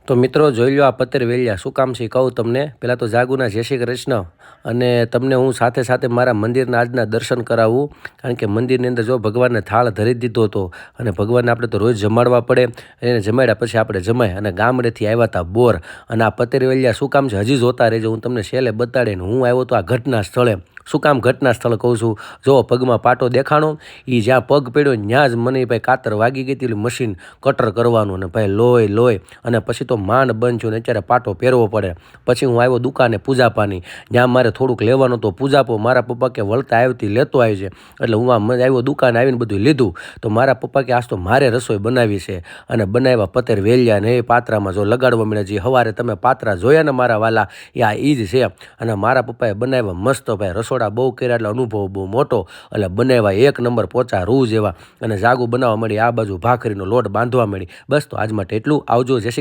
તો મિત્રો જોઈ લો આ પતેર વેલ્યા શું કામ છે એ કહું તમને. પહેલાં તો જાગુના જય શ્રી કૃષ્ણ. અને તમને હું સાથે સાથે મારા મંદિરના આજના દર્શન કરાવું. કારણ કે મંદિરની અંદર જો ભગવાનને થાળ ધરી દીધો હતો અને ભગવાનને આપણે તો રોજ જમાડવા પડે. એને જમાડ્યા પછી આપણે જમાય અને ગામડેથી આવ્યા હતા બોર. અને આ પતેર વેલ્યા શું કામ છે હજી જોતા રહેજો. હું તમને છેલ્લે બતાડીને હું આવ્યો તો આ ઘટના સ્થળે. શું કામ ઘટના સ્થળ કહું છું? જો પગમાં પાટો દેખાણો, એ જ્યાં પગ પડ્યો ત્યાં જ મને ભાઈ કાતર વાગી ગઈ હતી મશીન કટર કરવાનું. અને ભાઈ લોહી અને પછી તો માંડ બંધ છું ને અત્યારે પાટો પહેરવો પડે. પછી હું આવ્યો દુકાને પૂજાપાની. જ્યાં મારે થોડુંક લેવાનું તો પૂજાપો મારા પપ્પા કે વળતા આવતી લેતો આવી છે. એટલે હું આવ્યો દુકાને આવીને બધું લીધું. તો મારા પપ્પા કે આજ તો મારે રસોઈ બનાવી છે. અને બનાવ્યા પતેર વેલ્યા ને એ પાત્રામાં જો લગાડવા મળ્યા. જે સવારે તમે પાત્રા જોયા ને મારા વાલા, એ આ ઈ જ છે. અને મારા પપ્પાએ બનાવ્યા મસ્ત ભાઈ. રસોડા બહુ કર્યા એટલે અનુભવ બહુ મોટો. એટલે બનાવ્યા એક નંબર પોચા રૂ જેવા. અને જાગુ બનાવવા મળી. આ બાજુ ભાખરીનો લોટ બાંધવા મળી. બસ તો આજ માટે એટલું. આવજો. જય શ્રી કૃષ્ણ.